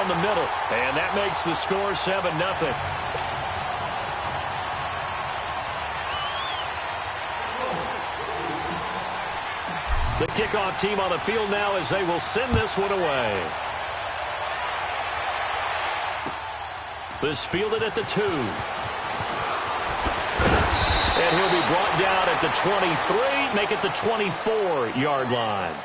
down the middle. And that makes the score 7-0. The kickoff team on the field now as they will send this one away. This fielded at the 2. And he'll be brought down at the 23, make it the 24-yard line.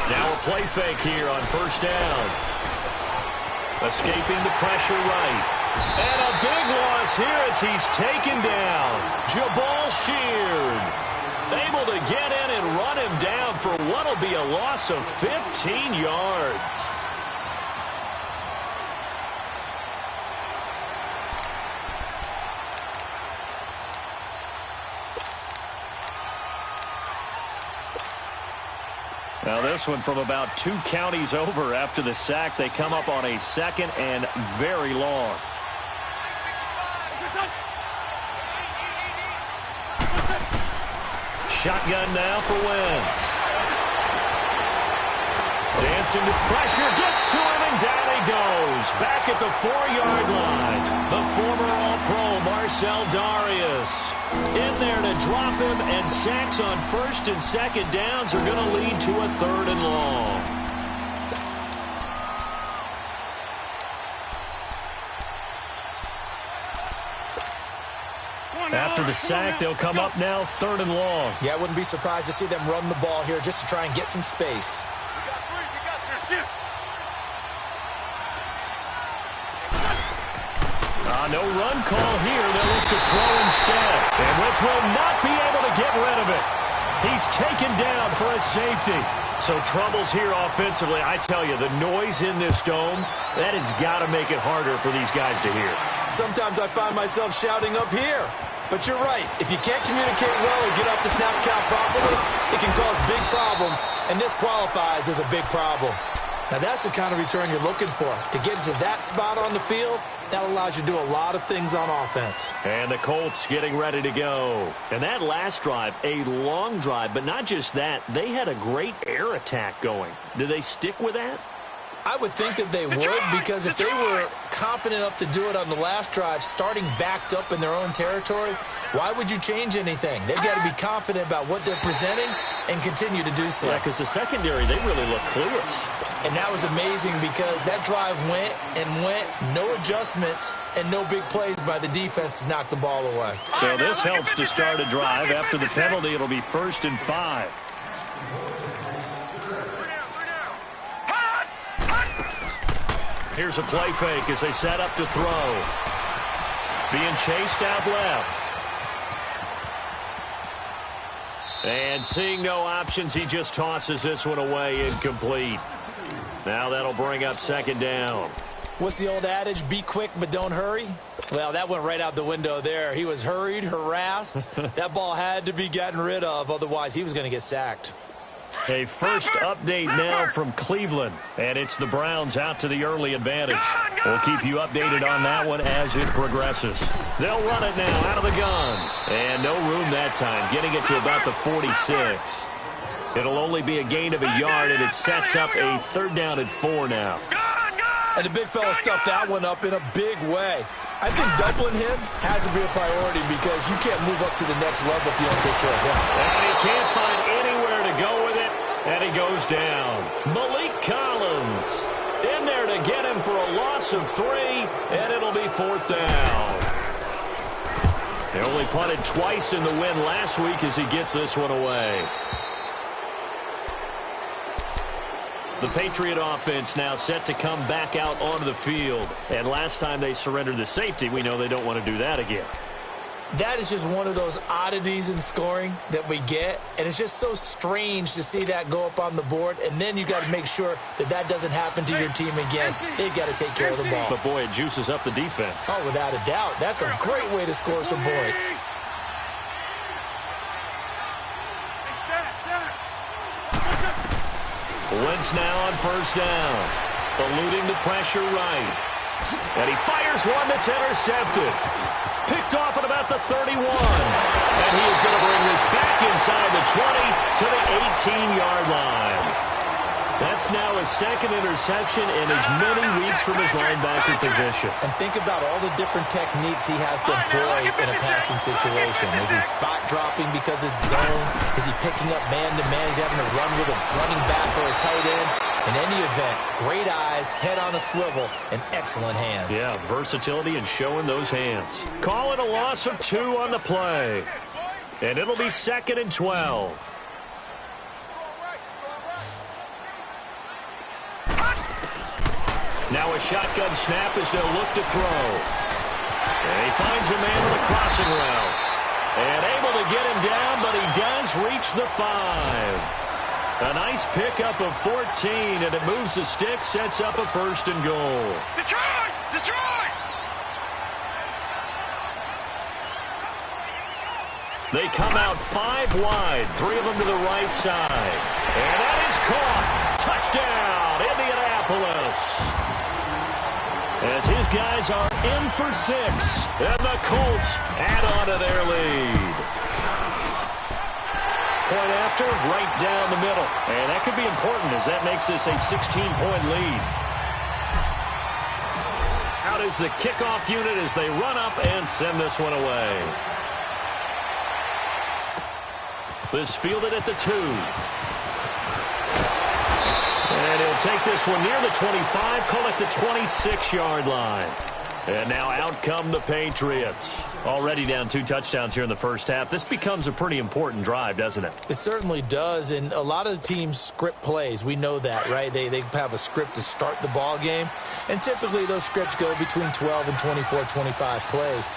Now a play fake here on first down. Escaping the pressure right. And a big loss here as he's taken down. Jabal Sheard able to get in and run him down for what will be a loss of 15 yards. Now this one from about 2 counties over after the sack. They come up on a 2nd and very long. Shotgun now for Wentz. Dancing with pressure, gets to him, and down he goes. Back at the 4-yard line. The former All-Pro Marcel Darius in there to drop him, and sacks on 1st and 2nd downs are going to lead to a 3rd and long. After the sack, they'll come up now 3rd and long. Yeah, I wouldn't be surprised to see them run the ball here just to try and get some space. No run call here. They'll look to throw instead. And Wentz will not be able to get rid of it. He's taken down for a safety. So troubles here offensively. I tell you, the noise in this dome, that has got to make it harder for these guys to hear. Sometimes I find myself shouting up here. But you're right. If you can't communicate well or get off the snap count properly, it can cause big problems. And this qualifies as a big problem. Now, that's the kind of return you're looking for. To get into that spot on the field, that allows you to do a lot of things on offense. And the Colts getting ready to go. And that last drive, a long drive, but not just that. They had a great air attack going. Do they stick with that? I would think that they would, because if they were confident enough to do it on the last drive, starting backed up in their own territory, why would you change anything? They've got to be confident about what they're presenting and continue to do so. Yeah, because the secondary, they really look clueless. And that was amazing because that drive went and went, no adjustments and no big plays by the defense to knock the ball away. So this helps to start a drive. After the penalty, it'll be 1st and 5. Here's a play fake as they set up to throw. Being chased out left. And seeing no options, he just tosses this one away, incomplete. Now that'll bring up 2nd down. What's the old adage? Be quick, but don't hurry? Well, that went right out the window there. He was hurried, harassed. That ball had to be gotten rid of, otherwise he was going to get sacked. A first update now from Cleveland, and it's the Browns out to the early advantage. We'll keep you updated on that one as it progresses. They'll run it now out of the gun, and no room that time, getting it to about the 46. It'll only be a gain of a yard, and it sets up a 3rd down and 4 now. And the big fella stuffed that one up in a big way. I think doubling him has to be a priority because you can't move up to the next level if you don't take care of him. And he can't find anywhere to go with it, and he goes down. Malik Collins in there to get him for a loss of 3, and it'll be 4th down. They only punted twice in the win last week as he gets this one away. The Patriot offense now set to come back out onto the field. And last time they surrendered the safety, we know they don't want to do that again. That is just one of those oddities in scoring that we get, and it's just so strange to see that go up on the board, and then you got to make sure that that doesn't happen to your team again. They've got to take care of the ball. But, boy, it juices up the defense. Oh, without a doubt. That's a great way to score some points. Wentz now on first down, eluding the pressure right. And he fires one that's intercepted. Picked off at about the 31. And he is going to bring this back inside the 20 to the 18-yard line. That's now his second interception in as many weeks from his linebacker position. And think about all the different techniques he has to employ in a passing situation. Is he spot dropping because it's zone? Is he picking up man-to-man? Is he having to run with a running back or a tight end? In any event, great eyes, head on a swivel, and excellent hands. Yeah, versatility and showing those hands. Calling a loss of 2 on the play. And it'll be 2nd and 12. Now a shotgun snap as they'll look to throw. And he finds a man on the crossing route. And able to get him down, but he does reach the 5. A nice pickup of 14, and it moves the stick, sets up a 1st and goal. Detroit! Detroit! They come out 5 wide, 3 of them to the right side. And that is caught. Touchdown, Indianapolis. As his guys are in for 6, and the Colts add on to their lead. Point after, right down the middle. And that could be important as that makes this a 16-point lead. Out is the kickoff unit as they run up and send this one away. This fielded at the 2. And he'll take this one near the 25, call it the 26-yard line. And now out come the Patriots. Already down 2 touchdowns here in the first half. This becomes a pretty important drive, doesn't it? It certainly does, and a lot of the teams script plays. We know that, right? They have a script to start the ball game, and typically those scripts go between 12 and 24, 25 plays.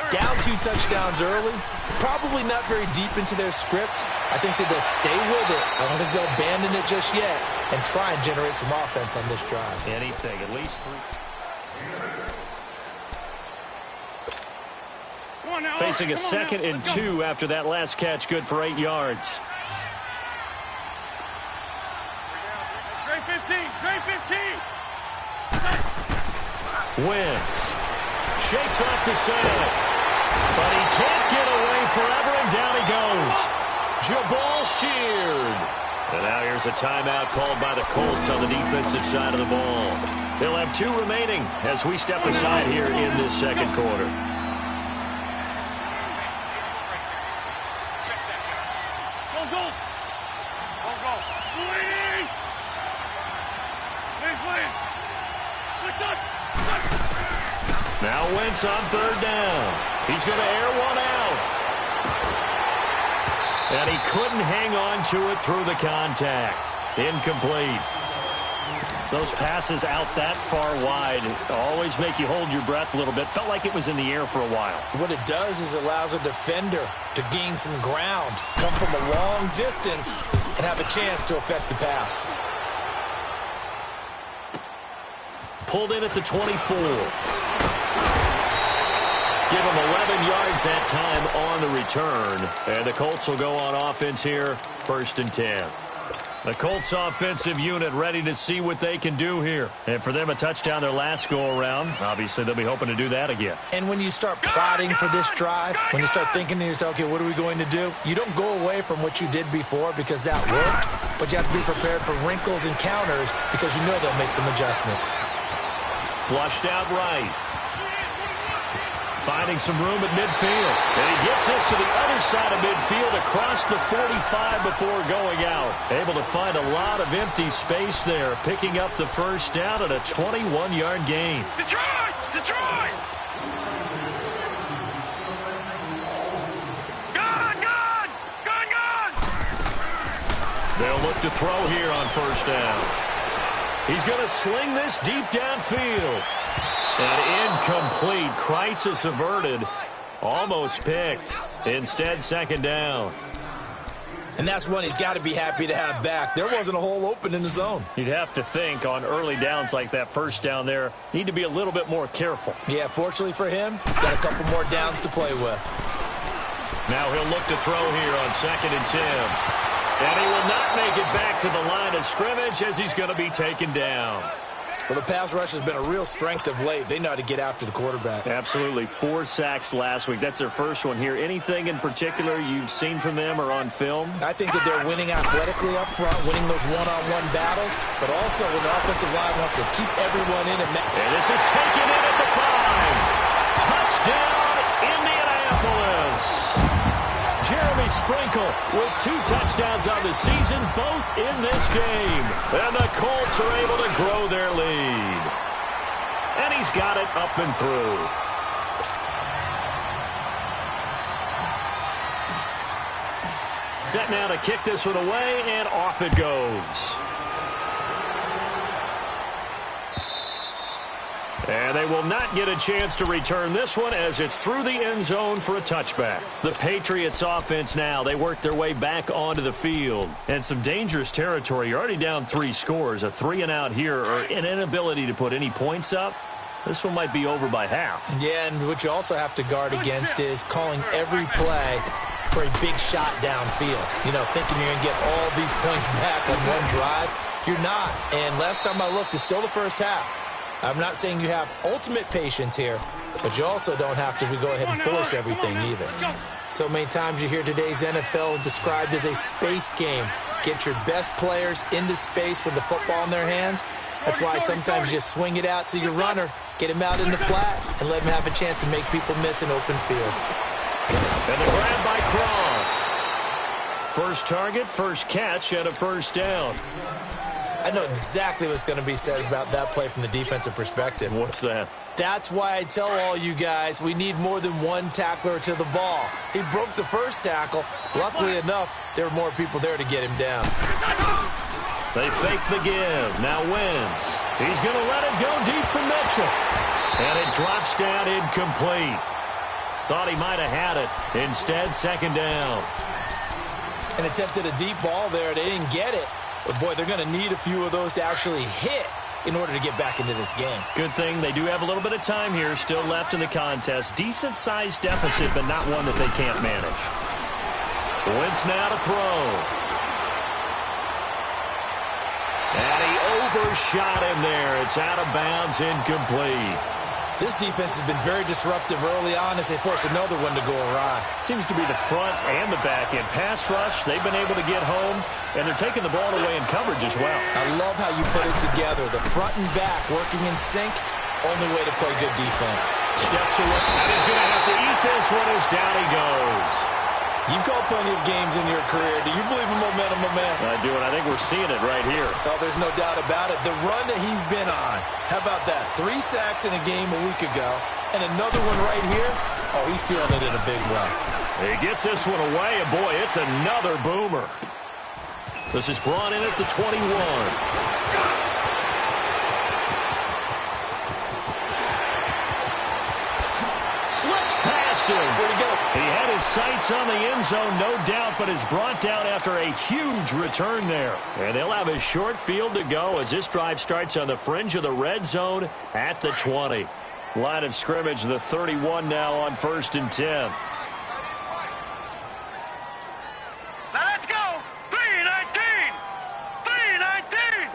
Down 2 touchdowns early, probably not very deep into their script. I think that they'll stay with it. I don't think they'll abandon it just yet and try and generate some offense on this drive. Anything, at least 3. Facing a 2nd and 2 after that last catch, good for 8 yards. Trey 15, Trey 15. Wentz shakes off the sand, but he can't get away forever, and down he goes. Jabal Sheard. And now here's a timeout called by the Colts on the defensive side of the ball. They'll have 2 remaining as we step aside here in this second quarter. Now Wentz on 3rd down. He's going to air one out. And he couldn't hang on to it through the contact. Incomplete. Those passes out that far wide always make you hold your breath a little bit. Felt like it was in the air for a while. What it does is allows a defender to gain some ground, come from a long distance, and have a chance to affect the pass. Pulled in at the 24. Give him 11 yards that time on the return. And the Colts will go on offense here, 1st and 10. The Colts offensive unit ready to see what they can do here. And for them, a touchdown their last go-around. Obviously, they'll be hoping to do that again. And when you start plotting for this drive, when you start thinking to yourself, okay, what are we going to do? You don't go away from what you did before because that worked, but you have to be prepared for wrinkles and counters because you know they'll make some adjustments. Flushed out right. Finding some room at midfield. And he gets this to the other side of midfield across the 45 before going out. Able to find a lot of empty space there, picking up the 1st down at a 21-yard gain. Detroit! Detroit! Gone! Gone! Gone! Gone! They'll look to throw here on 1st down. He's going to sling this deep downfield. And incomplete. Crisis averted. Almost picked. Instead, second down. And that's one he's got to be happy to have back. There wasn't a hole open in the zone. You'd have to think on early downs like that first down there, need to be a little bit more careful. Yeah, fortunately for him, got a couple more downs to play with. Now he'll look to throw here on 2nd and 10. And he will not make it back to the line of scrimmage as he's going to be taken down. Well, the pass rush has been a real strength of late. They know how to get after the quarterback. Absolutely. 4 sacks last week. That's their first one here. Anything in particular you've seen from them or on film? I think that they're winning athletically up front, winning those one-on-one battles, but also when the offensive line wants to keep everyone in. And this is taken in at the 5. Touchdown, Indianapolis. Jeremy Sprinkle with 2 touchdowns on the season, both in this game. And the Colts are able to grow their lead. And he's got it up and through. Set now to kick this one away, and off it goes. And they will not get a chance to return this one as it's through the end zone for a touchback. The Patriots offense now, they work their way back onto the field. And some dangerous territory. You're already down 3 scores. A 3-and-out here or an inability to put any points up. This one might be over by half. Yeah, and what you also have to guard against is calling every play for a big shot downfield. You know, thinking you're going to get all these points back on one drive. You're not. And last time I looked, it's still the first half. I'm not saying you have ultimate patience here, but you also don't have to go ahead and force everything either. So many times you hear today's NFL described as a space game. Get your best players into space with the football in their hands. That's why sometimes you just swing it out to your runner, get him out in the flat, and let him have a chance to make people miss an open field. And the grab by Croft. First target, first catch, and a first down. I know exactly what's going to be said about that play from the defensive perspective. What's that? That's why I tell all you guys we need more than one tackler to the ball. He broke the first tackle. Luckily enough, there were more people there to get him down. They fake the give. Now Wentz. He's going to let it go deep for Mitchell. And it drops down incomplete. Thought he might have had it. Instead, second down. And attempted a deep ball there. They didn't get it. But, boy, they're going to need a few of those to actually hit in order to get back into this game. Good thing they do have a little bit of time here still left in the contest. Decent-sized deficit, but not one that they can't manage. Wentz now to throw. And he overshot him there. It's out of bounds, incomplete. This defense has been very disruptive early on as they force another one to go awry. Seems to be the front and the back end. Pass rush, they've been able to get home, and they're taking the ball away in coverage as well. I love how you put it together. The front and back working in sync, only way to play good defense. Steps away, and he's going to have to eat this one as down he goes. You've called plenty of games in your career. Do you believe in momentum, my man? I do, and I think we're seeing it right here. Oh, there's no doubt about it. The run that he's been on. How about that? 3 sacks in a game a week ago, and another one right here. Oh, he's feeling it in a big run. He gets this one away, and boy, it's another boomer. This is brought in at the 21. Slips past him. Where'd he go? He had his sights on the end zone, no doubt, but is brought down after a huge return there. And they'll have a short field to go as this drive starts on the fringe of the red zone at the 20. Line of scrimmage, the 31 now on 1st and 10. Now let's go. 3-19. 3-19.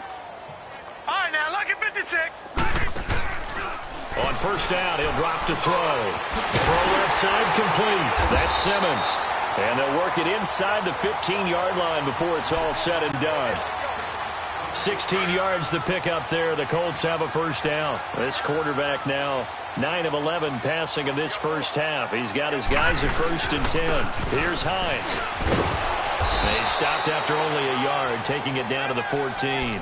All right, now, lucky 56. On first down, he'll drop to throw. Throw left side complete. That's Simmons. And they'll work it inside the 15-yard line before it's all said and done. 16 yards the pick up there. The Colts have a first down. This quarterback now 9 of 11 passing in this first half. He's got his guys at 1st and 10. Here's Hines. They stopped after only a yard, taking it down to the 14.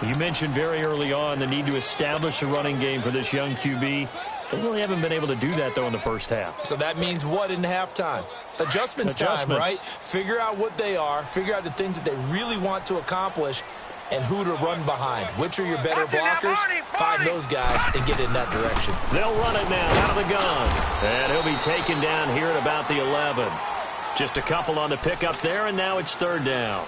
You mentioned very early on the need to establish a running game for this young QB. They really haven't been able to do that, though, in the first half. So that means what in halftime? Adjustments time, right? Figure out what they are. Figure out the things that they really want to accomplish. and who to run behind. Which are your better blockers? Find those guys and get in that direction. They'll run it now out of the gun. And he'll be taken down here at about the 11. Just a couple on the pickup there, and now it's third down.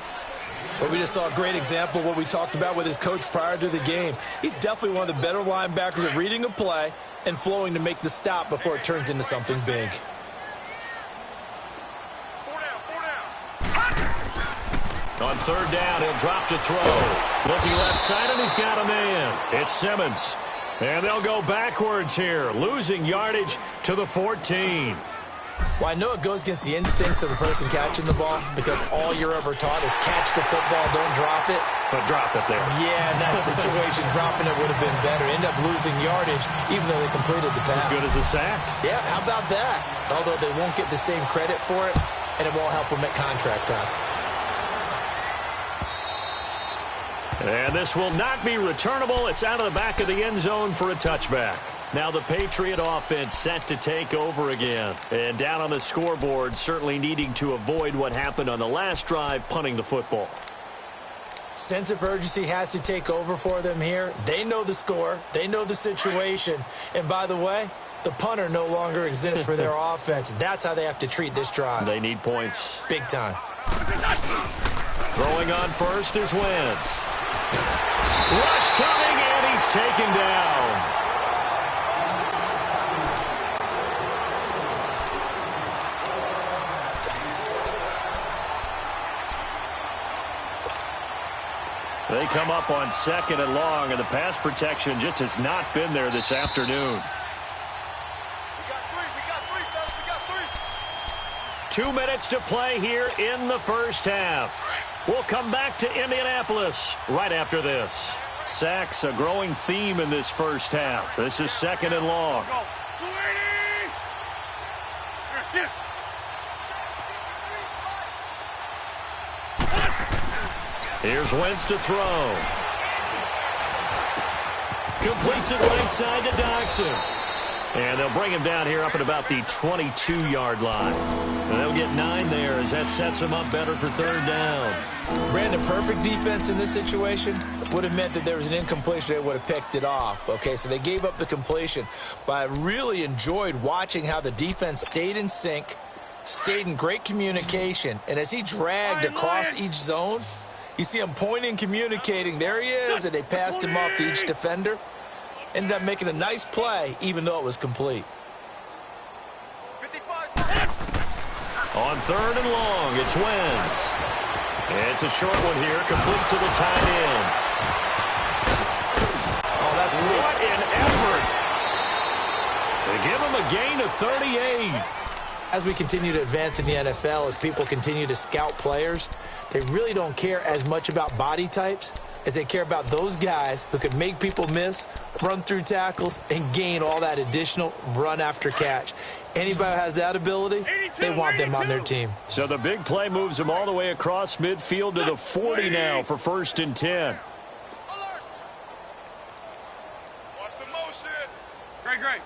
Well, we just saw a great example of what we talked about with his coach prior to the game. He's definitely one of the better linebackers at reading a play and flowing to make the stop before it turns into something big. On third down, he'll drop to throw. Looking left side, and he's got a man. It's Simmons. And they'll go backwards here, losing yardage to the 14. Well, I know it goes against the instincts of the person catching the ball because all you're ever taught is catch the football, don't drop it. But drop it there. Yeah, in that situation, dropping it would have been better. End up losing yardage even though they completed the pass. As good as a sack. Yeah, how about that? Although they won't get the same credit for it, and it won't help them at contract time. And this will not be returnable. It's out of the back of the end zone for a touchback. Now the Patriot offense set to take over again. And down on the scoreboard, certainly needing to avoid what happened on the last drive, punting the football. Sense of urgency has to take over for them here. They know the score. They know the situation. And by the way, the punter no longer exists for their offense. That's how they have to treat this drive. They need points. Big time. Throwing on first is Wentz. Rush coming, and he's taken down. They come up on second and long, and the pass protection just has not been there this afternoon. We got three, fellas, we got three. 2 minutes to play here in the first half. We'll come back to Indianapolis right after this. Sacks, a growing theme in this first half. This is second and long. Go. 280. Here's Wentz to throw. Completes it right side to Dodson. And they'll bring him down here up at about the 22-yard line. And they'll get 9 there as that sets them up better for third down. Brandon, perfect defense in this situation would have meant that there was an incompletion. They would have picked it off. Okay, so they gave up the completion. But I really enjoyed watching how the defense stayed in sync, stayed in great communication. And as he dragged across each zone, you see him pointing, communicating. There he is, and they passed him off to each defender. Ended up making a nice play, even though it was complete. On third and long, it's Wentz. It's a short one here, complete to the tight end. Oh, that's sweet. What an effort. They give him a gain of 38. As we continue to advance in the NFL, as people continue to scout players, they really don't care as much about body types as they care about those guys who can make people miss, run through tackles, and gain all that additional run after catch. Anybody who has that ability, they want them on their team. So the big play moves them all the way across midfield to the 40 now for first and 10. Watch the motion. Great.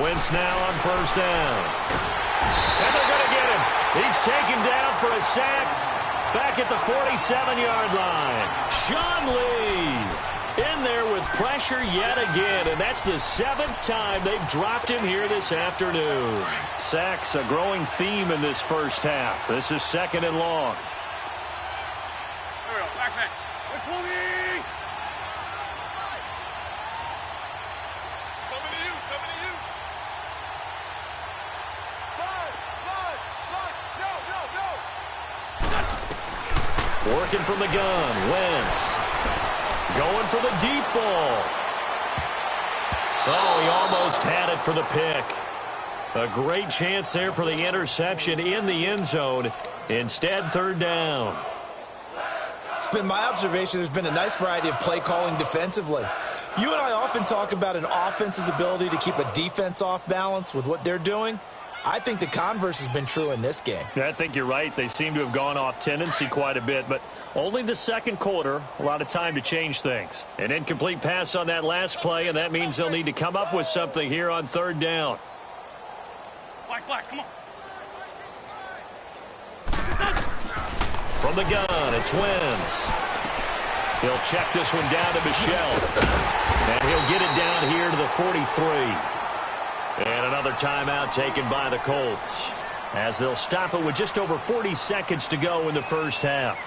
Wentz now on first down. And they're going to get him. He's taken down for a sack back at the 47-yard line. Sean Lee in there with pressure yet again, and that's the 7th time they've dropped him here this afternoon. Sacks, a growing theme in this first half. This is second and long. There we go. Back. 20. Coming to you. Slide. Working from the gun, Wentz. Going for the deep ball. Oh, he almost had it for the pick. A great chance there for the interception in the end zone. Instead, third down. It's been my observation there's been a nice variety of play calling defensively. You and I often talk about an offense's ability to keep a defense off balance with what they're doing. I think the converse has been true in this game. I think you're right. They seem to have gone off tendency quite a bit, but only the second quarter, a lot of time to change things. An incomplete pass on that last play, and that means they'll need to come up with something here on third down. Black, come on. From the gun, it's Wentz. He'll check this one down to Michel. And he'll get it down here to the 43. And another timeout taken by the Colts, as they'll stop it with just over 40 seconds to go in the first half.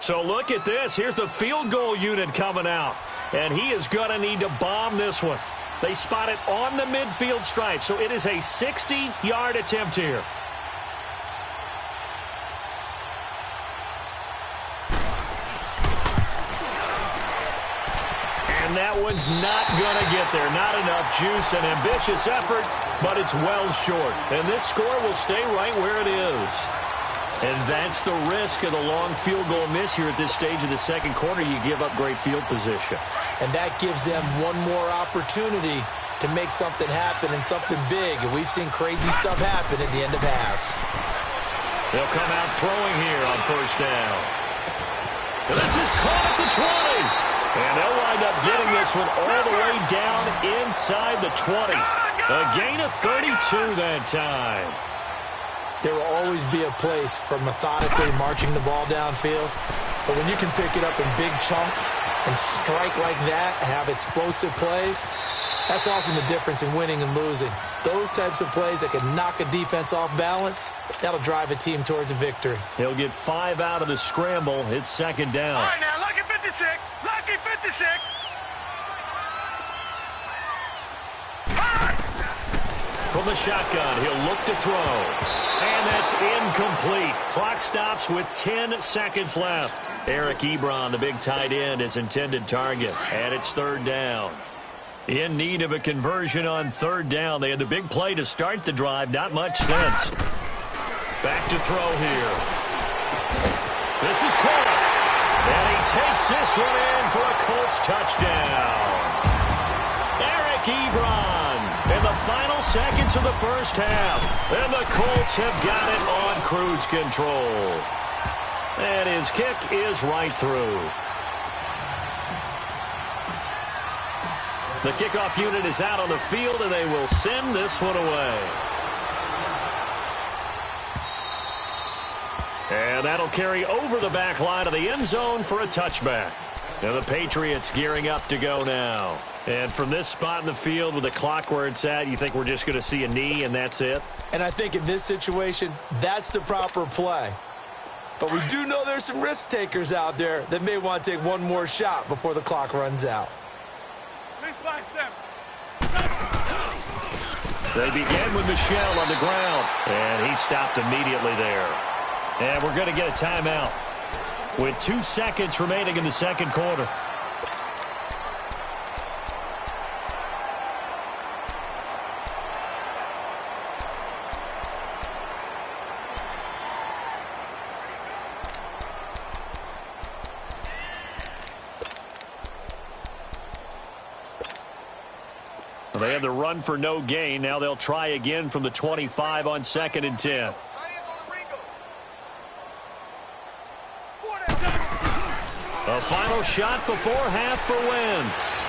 So look at this. Here's the field goal unit coming out. And he is going to need to bomb this one. They spot it on the midfield stripe. So it is a 60-yard attempt here. And that one's not going to get there. Not enough juice. An ambitious effort, but it's well short. And this score will stay right where it is. And that's the risk of the long field goal miss here at this stage of the second quarter. You give up great field position. And that gives them one more opportunity to make something happen and something big. And we've seen crazy stuff happen at the end of halves. They'll come out throwing here on first down. And this is caught at the 20. And they'll wind up getting this one all the way down inside the 20. A gain of 32 that time. There will always be a place for methodically marching the ball downfield. But when you can pick it up in big chunks and strike like that, have explosive plays, that's often the difference in winning and losing. Those types of plays that can knock a defense off balance, that'll drive a team towards a victory. He'll get 5 out of the scramble. It's second down. All right, now, lucky 56. Lucky 56. From the shotgun, he'll look to throw. And that's incomplete. Clock stops with 10 seconds left. Eric Ebron, the big tight end, is intended target. And it's third down. In need of a conversion on third down. They had the big play to start the drive. Not much sense. Back to throw here. This is caught. And he takes this one in for a Colts touchdown. Eric Ebron in the final seconds of the first half. And the Colts have got it on cruise control. And his kick is right through. The kickoff unit is out on the field, and they will send this one away. And that'll carry over the back line of the end zone for a touchback. And the Patriots gearing up to go now. And from this spot in the field with the clock where it's at, you think we're just going to see a knee and that's it? And I think in this situation, that's the proper play. But we do know there's some risk takers out there that may want to take one more shot before the clock runs out. They begin with Michel on the ground. And he stopped immediately there. And we're going to get a timeout with 2 seconds remaining in the second quarter. They have the run for no gain. Now they'll try again from the 25 on 2nd and 10. A final shot before half for Wentz.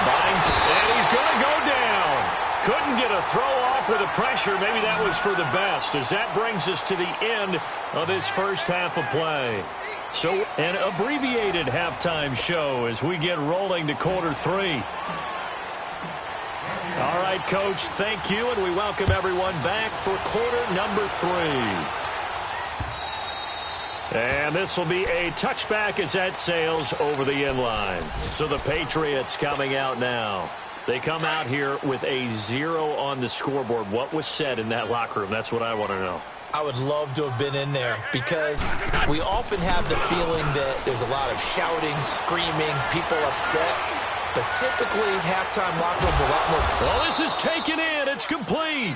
Binds, and he's going to go down. Couldn't get a throw off with the pressure. Maybe that was for the best, as that brings us to the end of this first half of play. So an abbreviated halftime show as we get rolling to quarter 3. All right, Coach, thank you, and we welcome everyone back for quarter number 3. And this will be a touchback as that sails over the end line. So the Patriots coming out now. They come out here with a 0 on the scoreboard. What was said in that locker room? That's what I want to know. I would love to have been in there because we often have the feeling that there's a lot of shouting, screaming, people upset. But typically, halftime locker room's a lot more. Well, this is taken in. It's complete.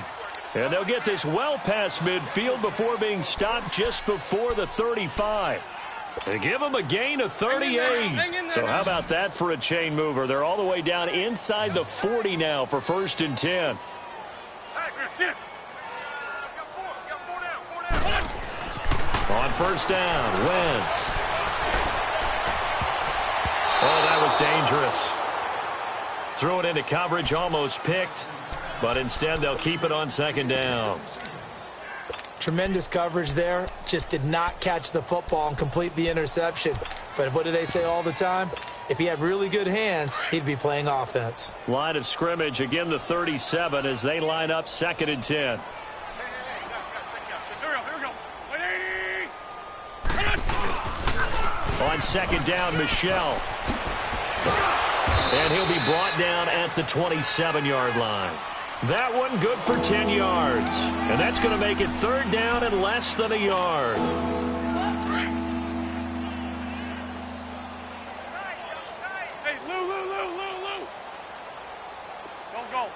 And they'll get this well past midfield before being stopped just before the 35. They give them a gain of 38. So how about that for a chain mover? They're all the way down inside the 40 now for 1st and 10. On first down, Wentz. Oh, that was dangerous. Threw it into coverage, almost picked, but instead they'll keep it on second down. Tremendous coverage there. Just did not catch the football and complete the interception. But what do they say all the time? If he had really good hands, he'd be playing offense. Line of scrimmage, again the 37 as they line up 2nd and 10. On 2nd down, Michelle. And he'll be brought down at the 27-yard line. That one good for 10 yards. And that's going to make it 3rd down and less than a yard. Hey, Lou. Don't go.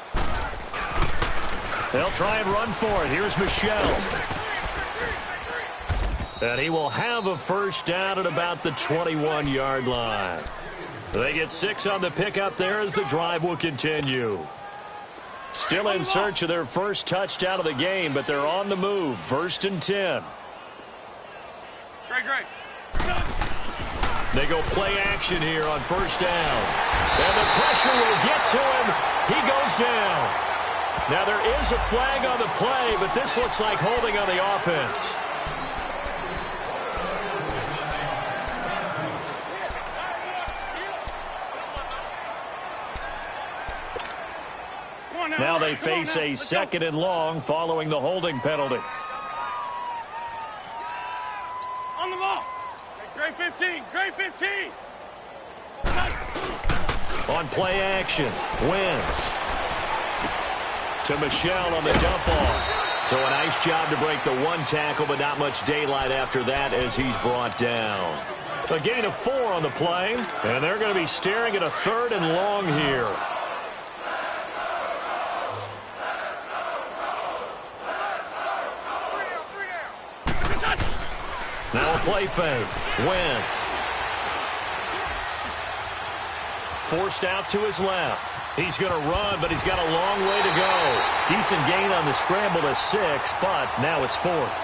They'll try and run for it. Here's Michelle. And he will have a first down at about the 21-yard line. They get 6 on the pickup there as the drive will continue. Still in search of their first touchdown of the game, but they're on the move. 1st and 10. Great. They go play action here on 1st down. And the pressure will get to him. He goes down. Now there is a flag on the play, but this looks like holding on the offense. Now they face a 2nd and long following the holding penalty. On the ball. Great 15. On play action, Wentz to Michelle on the dump off. So a nice job to break the 1 tackle, but not much daylight after that as he's brought down. A gain of 4 on the play, and they're going to be staring at a 3rd and long here. Now a play fake. Wentz. Forced out to his left. He's going to run, but he's got a long way to go. Decent gain on the scramble to 6, but now it's 4th.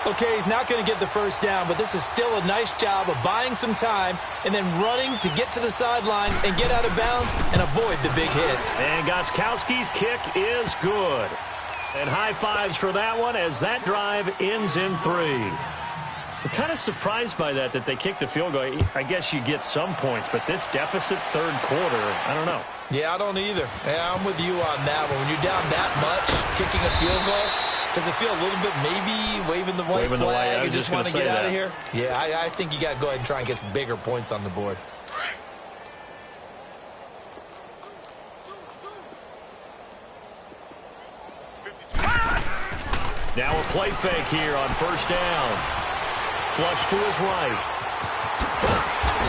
Okay, he's not going to get the first down, but this is still a nice job of buying some time and then running to get to the sideline and get out of bounds and avoid the big hit. And Gostkowski's kick is good. And high fives for that one as that drive ends in 3. I'm kind of surprised by that they kicked the field goal. I guess you get some points, but this deficit 3rd quarter, I don't know. Yeah, I don't either. Yeah, I'm with you on that one. When you're down that much, kicking a field goal, does it feel a little bit maybe waving the white flag? You just want to get out of here? Yeah, I think you got to go ahead and try and get some bigger points on the board. Now a play fake here on 1st down. Flush to his right.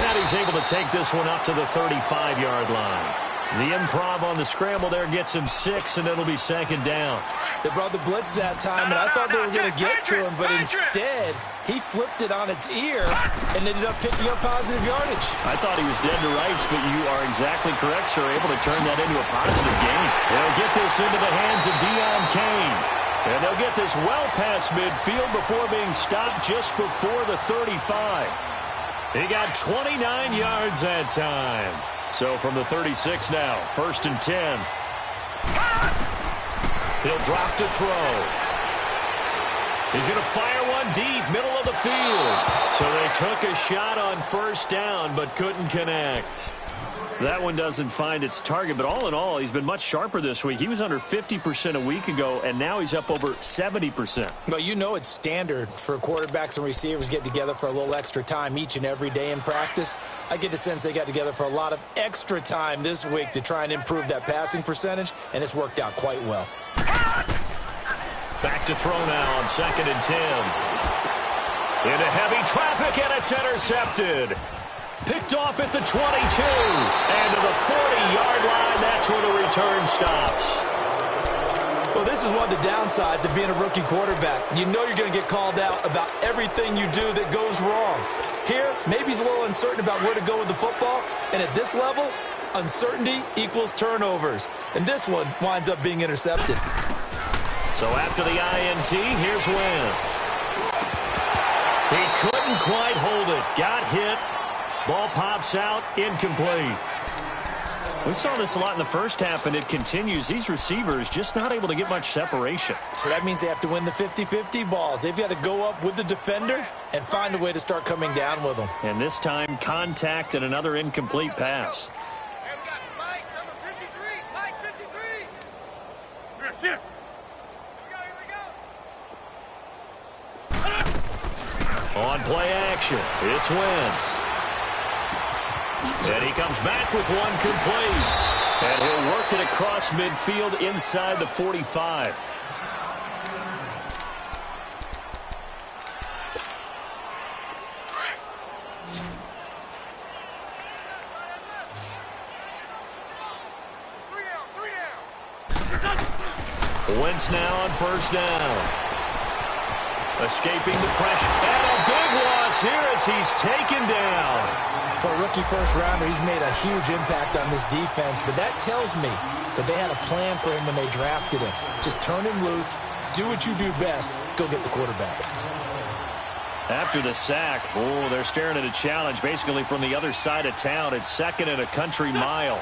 Now he's able to take this one up to the 35-yard line. The improv on the scramble there gets him 6, and it'll be 2nd down. They brought the blitz that time, and I thought they were going to get to him, but instead he flipped it on its ear and ended up picking up positive yardage. I thought he was dead to rights, but you are exactly correct, sir. Able to turn that into a positive gain. They'll get this into the hands of Deion Kane. And they'll get this well past midfield before being stopped just before the 35. He got 29 yards that time. So from the 36 now, 1st and 10. He'll drop to throw. He's going to fire one deep, middle of the field. So they took a shot on 1st down, but couldn't connect. That one doesn't find its target, but all in all, he's been much sharper this week. He was under 50% a week ago, and now he's up over 70%. Well, you know it's standard for quarterbacks and receivers get together for a little extra time each and every day in practice. I get the sense they got together for a lot of extra time this week to try and improve that passing percentage, and it's worked out quite well. Back to throw now on 2nd and 10. Into heavy traffic, and it's intercepted. Picked off at the 22, and to the 40-yard line, that's where the return stops. Well, this is one of the downsides of being a rookie quarterback. You know you're going to get called out about everything you do that goes wrong. Here, maybe he's a little uncertain about where to go with the football, and at this level, uncertainty equals turnovers. And this one winds up being intercepted. So after the INT, here's Wentz. He couldn't quite hold it. Got hit. Ball pops out, incomplete. We saw this a lot in the first half, and it continues. These receivers just not able to get much separation. So that means they have to win the 50-50 balls. They've got to go up with the defender and find a way to start coming down with them. And this time, contact and another incomplete pass. On play action, it's Wentz. And he comes back with one complete. And he'll work it across midfield inside the 45. Wentz now on first down. Escaping the pressure. And a big loss here as he's taken down. For a rookie first-rounder, he's made a huge impact on this defense, but that tells me that they had a plan for him when they drafted him. Just turn him loose, do what you do best, go get the quarterback. After the sack, they're staring at a challenge basically from the other side of town. It's second and a country mile.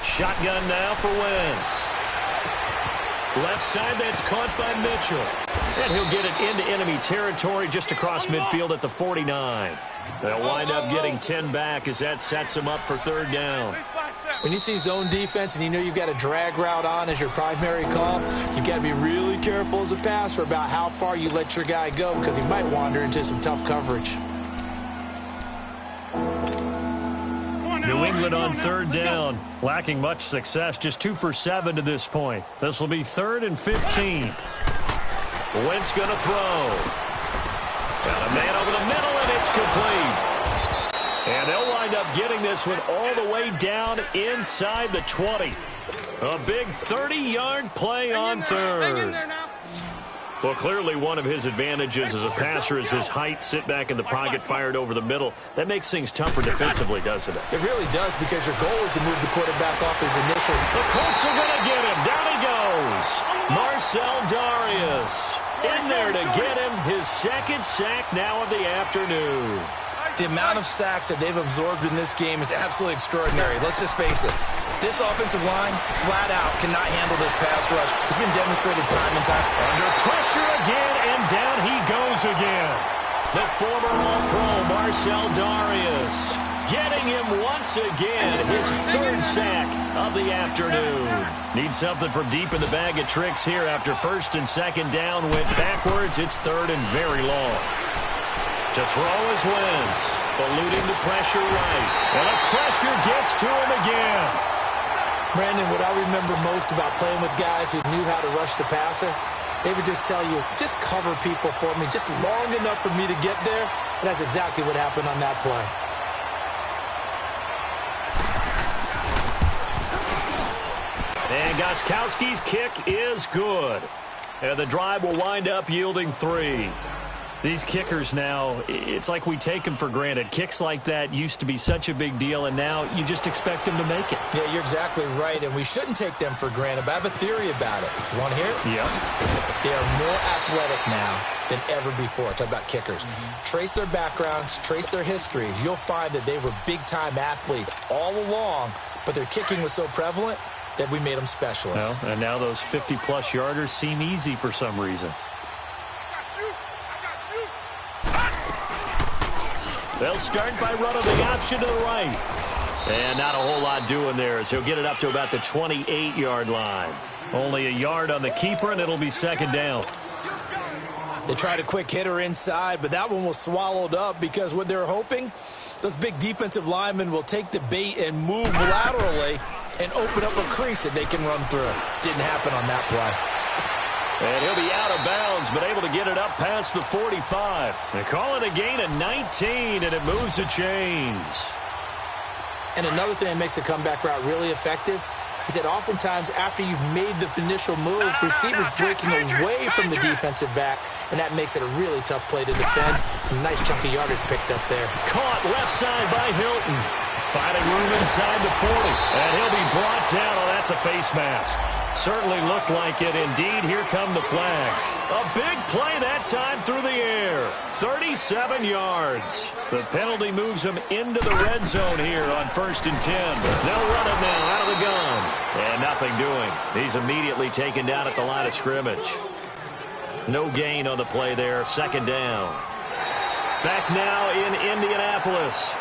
Shotgun now for Wentz. Left side, that's caught by Mitchell. And he'll get it into enemy territory just across midfield at the 49. They'll wind up getting 10 back as that sets him up for third down. When you see zone defense and you know you've got a drag route on as your primary call, you've got to be really careful as a passer about how far you let your guy go because he might wander into some tough coverage. New England on third down, lacking much success, just 2 for 7 to this point. This will be 3rd and 15. Wentz going to throw. Got a man over the middle, and it's complete. And they'll wind up getting this one all the way down inside the 20. A big 30-yard play on third. Well, clearly one of his advantages as a passer is his height. Sit back in the pocket, fired over the middle. That makes things tougher defensively, doesn't it? It really does because your goal is to move the quarterback off his initials. The Colts are going to get him. Down he goes. Marcel Darius in there to get him his second sack now of the afternoon. The amount of sacks that they've absorbed in this game is absolutely extraordinary. Let's just face it. This offensive line, flat out, cannot handle this pass rush. It's been demonstrated time and time. Under pressure again, and down he goes again. The former All-Pro Marcel Darius getting him once again his third sack of the afternoon. Needs something from deep in the bag of tricks here after first and second down went backwards. It's third and very long. To throw is Wentz, eluding the pressure right. And the pressure gets to him again. Brandon, what I remember most about playing with guys who knew how to rush the passer, they would just tell you, just cover people for me, just long enough for me to get there. And that's exactly what happened on that play. And Gostkowski's kick is good. And the drive will wind up yielding 3. These kickers now, it's like we take them for granted. Kicks like that used to be such a big deal, and now you just expect them to make it. Yeah, you're exactly right, and we shouldn't take them for granted, but I have a theory about it. You want to hear it? Yeah. They are more athletic now than ever before. Talk about kickers. Trace their backgrounds, trace their histories. You'll find that they were big-time athletes all along, but their kicking was so prevalent that we made them specialists. Well, and now those 50-plus yarders seem easy for some reason. They'll start by running the option to the right. And not a whole lot doing there as he'll get it up to about the 28-yard line. Only a yard on the keeper, and it'll be second down. They tried a quick hitter inside, but that one was swallowed up because what they're hoping, those big defensive linemen will take the bait and move laterally and open up a crease that they can run through. Didn't happen on that play. And he'll be out of bounds, but able to get it up past the 45. They call it a gain of 19, and it moves the chains. And another thing that makes a comeback route really effective is that oftentimes after you've made the initial move, receivers breaking away from the defensive back, and that makes it a really tough play to defend. A nice chunky yardage picked up there. Caught left side by Hilton. Finding room inside the 40. And he'll be brought down. Oh, that's a face mask. Certainly looked like it. Indeed, here come the flags. A big play that time through the air. 37 yards. The penalty moves him into the red zone here on 1st and 10. They'll run it now out of the gun. And nothing doing. He's immediately taken down at the line of scrimmage. No gain on the play there. 2nd down. Back now in Indianapolis.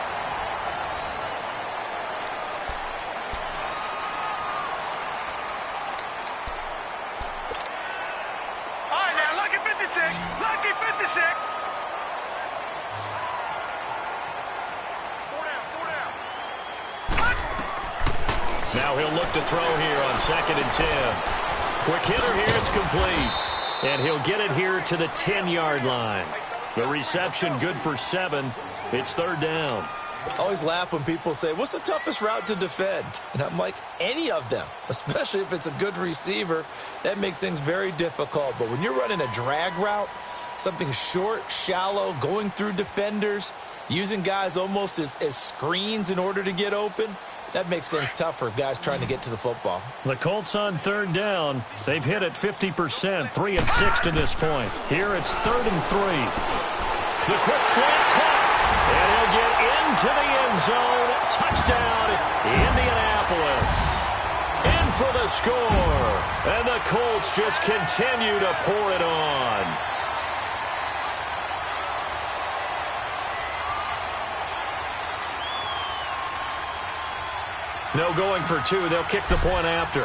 Lucky 56. Now he'll look to throw here on 2nd and 10. Quick hitter here, it's complete. And he'll get it here to the 10-yard line. The reception good for 7. It's 3rd down. I always laugh when people say, what's the toughest route to defend? And I'm like, any of them, especially if it's a good receiver. That makes things very difficult. But when you're running a drag route, something short, shallow, going through defenders, using guys almost as screens in order to get open, that makes things tough for guys trying to get to the football. The Colts on 3rd down. They've hit it 50%, 3 and 6 to this point. Here it's 3rd and 3. The quick slant caught. And he'll get into the end zone. Touchdown, Indianapolis. In for the score. And the Colts just continue to pour it on. No going for 2. They'll kick the point after.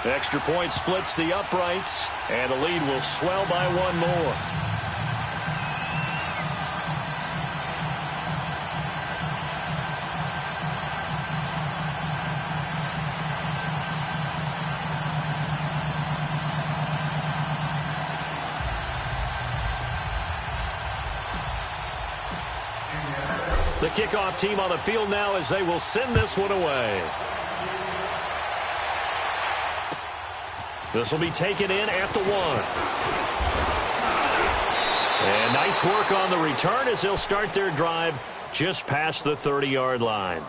Extra point splits the uprights, and the lead will swell by 1 more. The kickoff team on the field now as they will send this one away. This will be taken in at the 1. And nice work on the return as they'll start their drive just past the 30-yard line.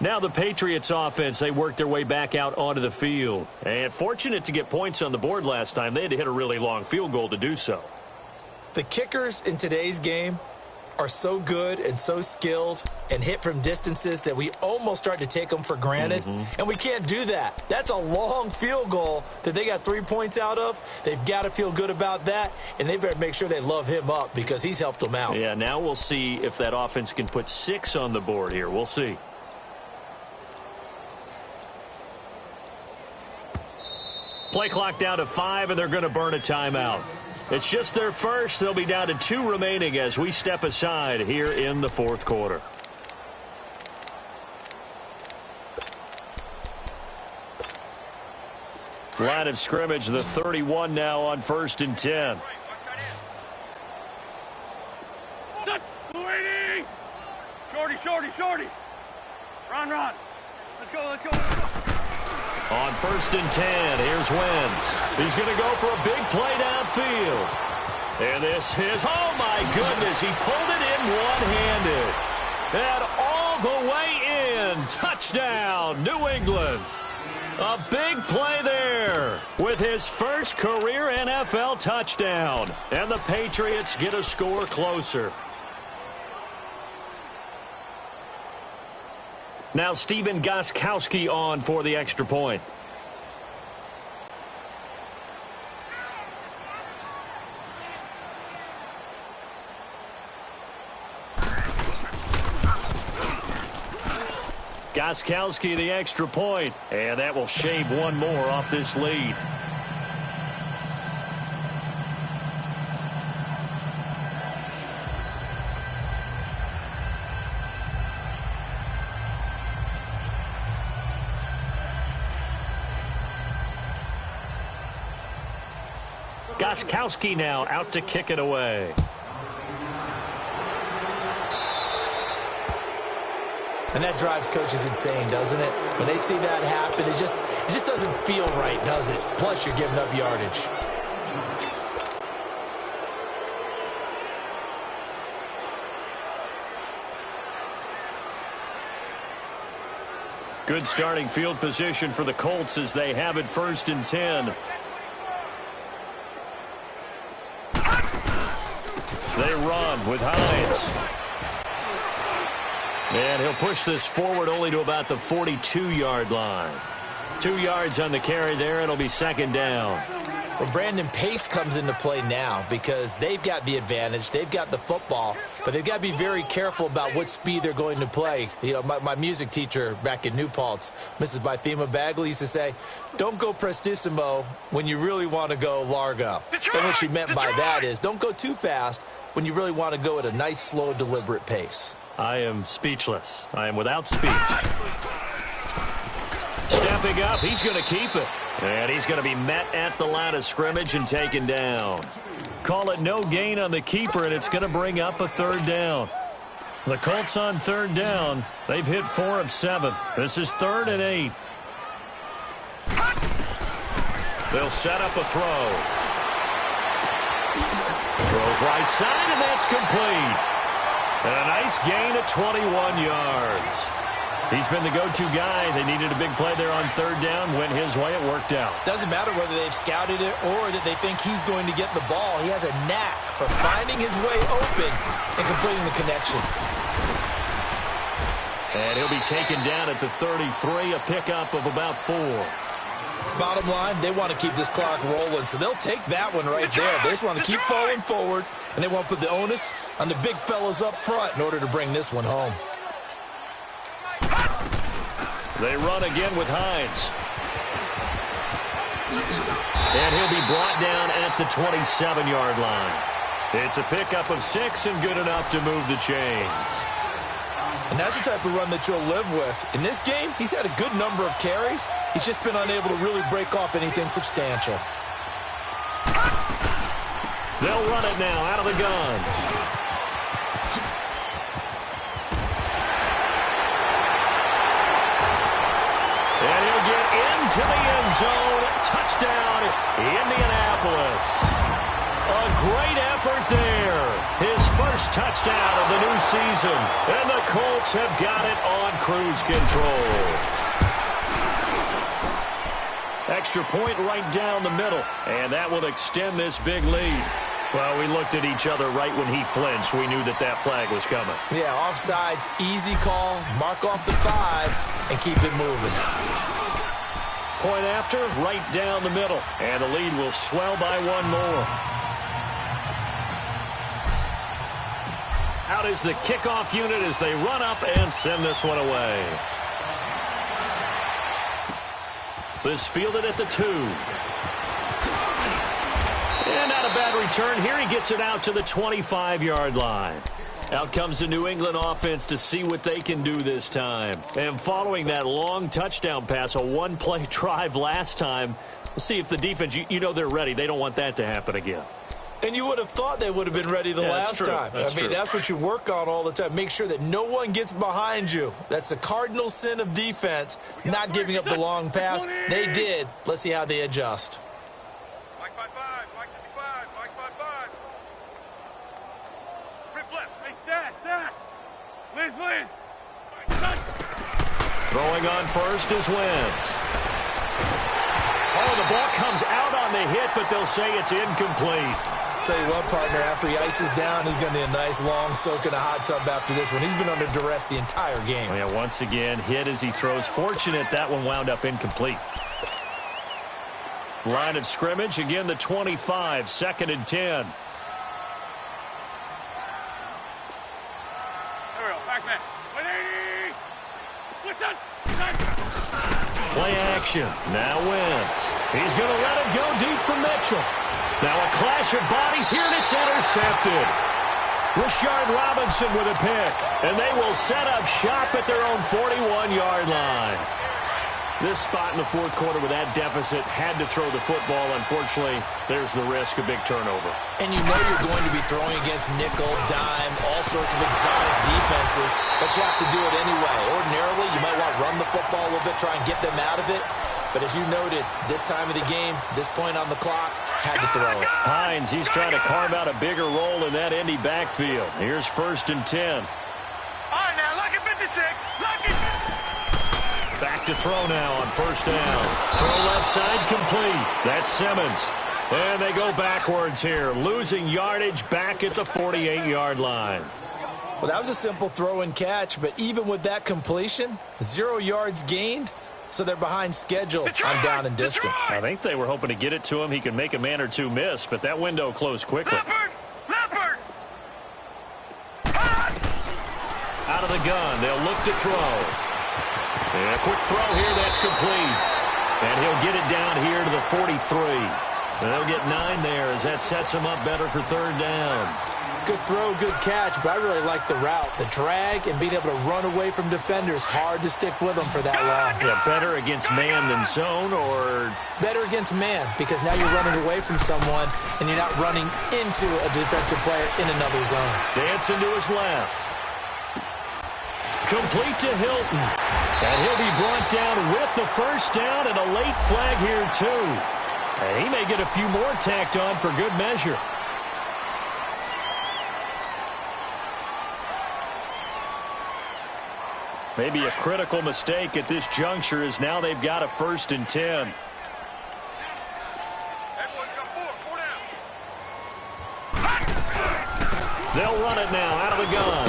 Now the Patriots offense, they worked their way back out onto the field. And fortunate to get points on the board last time. They had to hit a really long field goal to do so. The kickers in today's game are so good and so skilled and hit from distances that we almost start to take them for granted. And we can't do that. That's a long field goal that they got 3 points out of. They've got to feel good about that, and they better make sure they love him up because he's helped them out. Yeah, now we'll see if that offense can put 6 on the board here. We'll see. Play clock down to 5, and they're going to burn a timeout. It's just their first. They'll be down to 2 remaining as we step aside here in the 4th quarter. Line of scrimmage, the 31 now on 1st and 10. Shorty. Run. Let's go. On 1st and 10, here's Wentz. He's going to go for a big play downfield. And this is, oh my goodness, he pulled it in one-handed. And all the way in. Touchdown, New England. A big play there with his first career NFL touchdown. And the Patriots get a score closer. Now Stephen Gostkowski on for the extra point. Gostkowski the extra point, and that will shave 1 more off this lead. Gostkowski now out to kick it away. And that drives coaches insane, doesn't it? When they see that happen, it just doesn't feel right, does it? Plus, you're giving up yardage. Good starting field position for the Colts as they have it 1st and 10. They run with Hines. And he'll push this forward only to about the 42-yard line. 2 yards on the carry there. It'll be 2nd down. Well, Brandon, pace comes into play now because they've got the advantage. They've got the football, but they've got to be very careful about what speed they're going to play. You know, my music teacher back in New Paltz, Mrs. Bythema Bagley, used to say, don't go prestissimo when you really want to go largo. And what she meant by that is don't go too fast when you really want to go at a nice, slow, deliberate pace. I am speechless. I am without speech. Stepping up, he's going to keep it. And he's going to be met at the line of scrimmage and taken down. Call it no gain on the keeper, and it's going to bring up a 3rd down. The Colts on 3rd down. They've hit 4 of 7. This is 3rd and 8. They'll set up a throw. Throws right side, and that's complete. And a nice gain at 21 yards. He's been the go-to guy. They needed a big play there on 3rd down. Went his way. It worked out. Doesn't matter whether they've scouted it or that they think he's going to get the ball. He has a knack for finding his way open and completing the connection. And he'll be taken down at the 33, a pickup of about 4. Bottom line, they want to keep this clock rolling, so they'll take that one right there. They just want to keep falling forward, and they want to put the onus on the big fellas up front in order to bring this one home. They run again with Hines. And he'll be brought down at the 27-yard line. It's a pickup of 6 and good enough to move the chains. And that's the type of run that you'll live with. In this game, he's had a good number of carries. He's just been unable to really break off anything substantial. They'll run it now out of the gun. And he'll get into the end zone. Touchdown, Indianapolis. A great effort there. His first touchdown of the new season. And the Colts have got it on cruise control. Extra point right down the middle. And that will extend this big lead. Well, we looked at each other right when he flinched. We knew that that flag was coming. Yeah, offsides, easy call. Mark off the 5 and keep it moving. Point after, right down the middle. And the lead will swell by 1 more. Out is the kickoff unit as they run up and send this one away. This fielded at the 2. And not a bad return here. He gets it out to the 25-yard line. Out comes the New England offense to see what they can do this time. And following that long touchdown pass, a one-play drive last time, we'll see if the defense, you know they're ready. They don't want that to happen again. And you would have thought they would have been ready the last time. I mean, that's what you work on all the time. Make sure that no one gets behind you. That's the cardinal sin of defense, not giving up the long pass. They did. Let's see how they adjust. Mike 5-5, Mike 55, Mike 5-5. Rip left. Hey, Stat. Liz. Throwing on first is Wentz. Oh, the ball comes out on the hit, but they'll say it's incomplete. Tell you what, partner, after he ices down, he's going to need a nice long soak in a hot tub after this one. He's been under duress the entire game. Oh, yeah, once again, hit as he throws. Fortunate that one wound up incomplete. Line of scrimmage, again the 25, 2nd and 10. There we go, back man. 180. Listen. Play action. Now Wentz. He's going to let it go deep for Mitchell. Now a clash of bodies here, and it's intercepted. Rashard Robinson with a pick, and they will set up shop at their own 41-yard line. This spot in the 4th quarter with that deficit had to throw the football. Unfortunately, there's the risk of big turnover. And you know you're going to be throwing against nickel, dime, all sorts of exotic defenses, but you have to do it anyway. Ordinarily, you might want to run the football a little bit, try and get them out of it. But as you noted, this time of the game, this point on the clock, had to throw it. Hines, he's trying to carve out a bigger role in that Indy backfield. Here's 1st and 10. All right, now, lock it 56. Lock it. Back back to throw now on first down. Throw left side complete. That's Simmons. And they go backwards here, losing yardage back at the 48-yard line. Well, that was a simple throw and catch, but even with that completion, 0 yards gained, so they're behind schedule on down and distance. I think they were hoping to get it to him. He could make a man or two miss, but that window closed quickly. Leopard! Out of the gun, they'll look to throw. And a quick throw here, that's complete. And he'll get it down here to the 43. And they'll get 9 there as that sets him up better for third down. Good throw, good catch, but I really like the route. The drag and being able to run away from defenders, hard to stick with them for that long. Yeah, better against man than zone, or? Better against man, because now you're running away from someone and you're not running into a defensive player in another zone. Dancing to his left. Complete to Hilton. And he'll be brought down with the first down and a late flag here, too. And he may get a few more tacked on for good measure. Maybe a critical mistake at this juncture is now they've got a 1st and 10. They'll run it now out of the gun.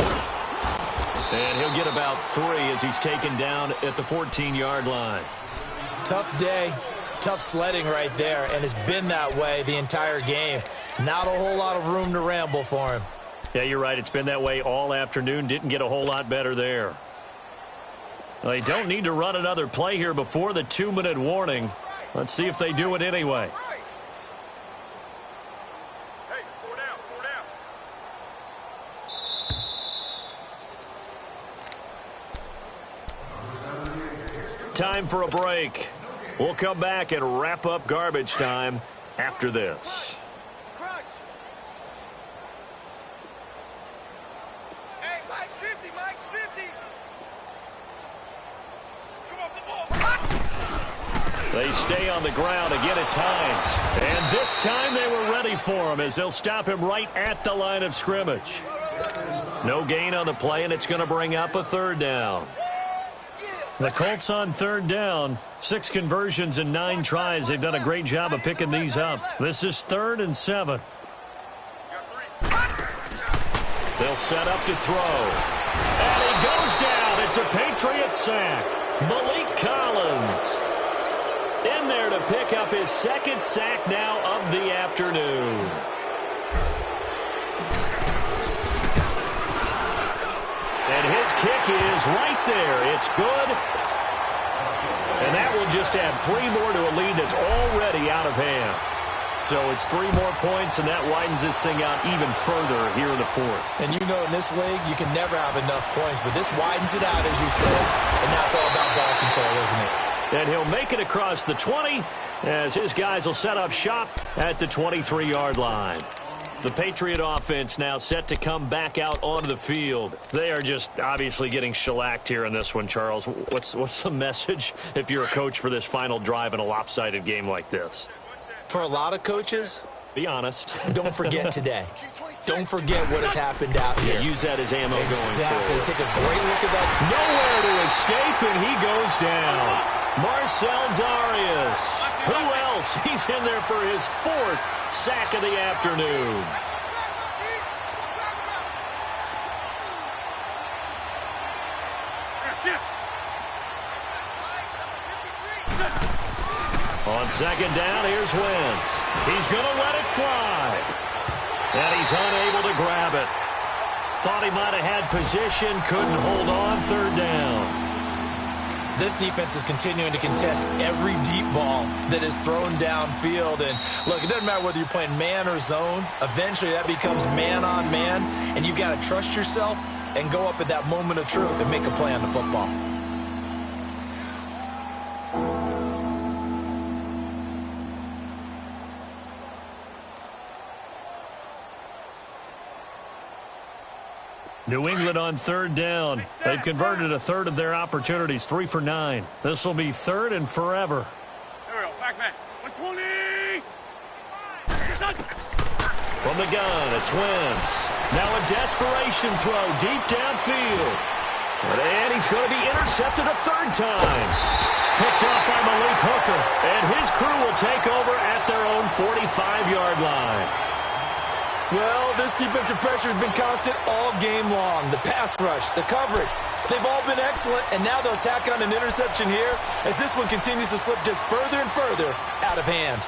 And he'll get about 3 as he's taken down at the 14-yard line. Tough day. Tough sledding right there, and it's been that way the entire game. Not a whole lot of room to ramble for him. Yeah, you're right. It's been that way all afternoon. Didn't get a whole lot better there. They don't need to run another play here before the 2-minute warning. Let's see if they do it anyway. Hey, 4 down, 4 down. Time for a break. We'll come back and wrap up garbage time after this. Hey, Mike's 50, Mike's 50. Come off the ball. They stay on the ground. Again, it's Hines. And this time they were ready for him as they'll stop him right at the line of scrimmage. No gain on the play, and it's going to bring up a 3rd down. The Colts on 3rd down. 6 conversions and 9 tries. They've done a great job of picking these up. This is 3rd and 7. They'll set up to throw. And he goes down. It's a Patriot sack. Malik Collins in there to pick up his 2nd sack now of the afternoon. And his kick is right there. It's good. And that will just add 3 more to a lead that's already out of hand. So it's 3 more points, and that widens this thing out even further here in the 4th. And you know in this league, you can never have enough points, but this widens it out, as you said. And now it's all about ball control, isn't it? And he'll make it across the 20 as his guys will set up shop at the 23-yard line. The Patriot offense now set to come back out onto the field. They are just obviously getting shellacked here in this one, Charles. What's the message if you're a coach for this final drive in a lopsided game like this? For a lot of coaches, be honest. Don't forget today. Don't forget what has happened out here. Yeah, use that as ammo going forward. Exactly. Take a great look at that. Nowhere to escape, and he goes down. Marcel Darius. Who else? He's in there for his 4th sack of the afternoon. On 2nd down, here's Wentz. He's going to let it fly. And he's unable to grab it. Thought he might have had position, couldn't hold on. 3rd down. This defense is continuing to contest every deep ball that is thrown downfield. And look, it doesn't matter whether you're playing man or zone. Eventually that becomes man on man. And you got to trust yourself and go up at that moment of truth and make a play on the football. New England on 3rd down. They've converted a 1/3 of their opportunities, 3 for 9. This will be 3rd and forever. There we go. Back. 120. From the gun, it's Wentz. Now a desperation throw deep downfield. And he's going to be intercepted a third time. Picked up by Malik Hooker. And his crew will take over at their own 45-yard line. Well, this defensive pressure has been constant all game long. The pass rush, the coverage, they've all been excellent, and now they'll tack on an interception here as this one continues to slip just further and further out of hand.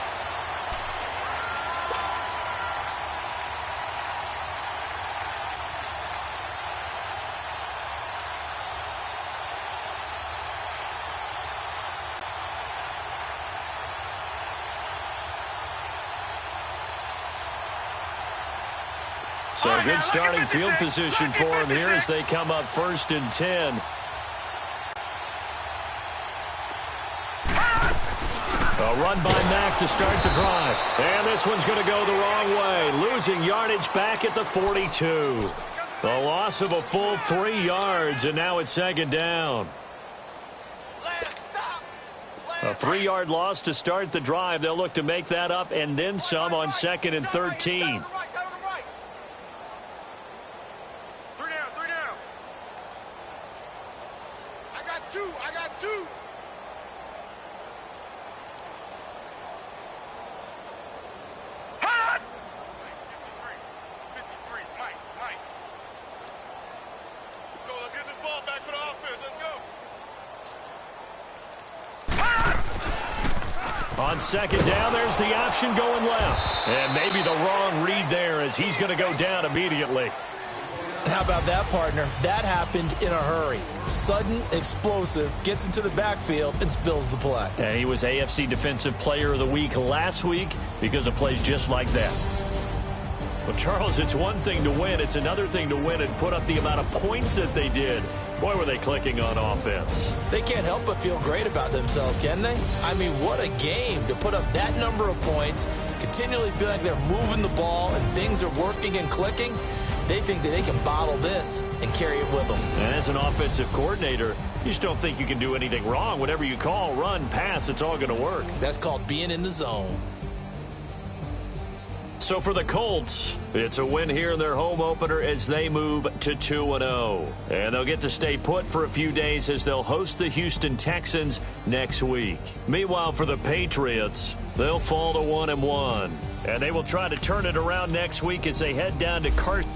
So good starting field position for him here as they come up 1st and 10. A run by Mack to start the drive. And this one's going to go the wrong way. Losing yardage back at the 42. The loss of a full 3 yards, and now it's 2nd down. A 3-yard loss to start the drive. They'll look to make that up and then some on 2nd and 13. I got two. Hot! 53, Mike. Let's go. Let's get this ball back for the offense. Let's go. On 2nd down, there's the option going left. And maybe the wrong read there as he's going to go down immediately. How about that, partner? That happened in a hurry. Sudden, explosive, gets into the backfield and spills the play. And he was AFC Defensive Player of the Week last week because of plays just like that. Well, Charles, it's one thing to win. It's another thing to win and put up the amount of points that they did. Boy, were they clicking on offense. They can't help but feel great about themselves, can they? I mean, what a game to put up that number of points, continually feel like they're moving the ball and things are working and clicking. They think that they can bottle this and carry it with them. And as an offensive coordinator, you just don't think you can do anything wrong. Whatever you call, run, pass, it's all going to work. That's called being in the zone. So for the Colts, it's a win here in their home opener as they move to 2-0. And they'll get to stay put for a few days as they'll host the Houston Texans next week. Meanwhile, for the Patriots, they'll fall to 1-1. And they will try to turn it around next week as they head down to Carson.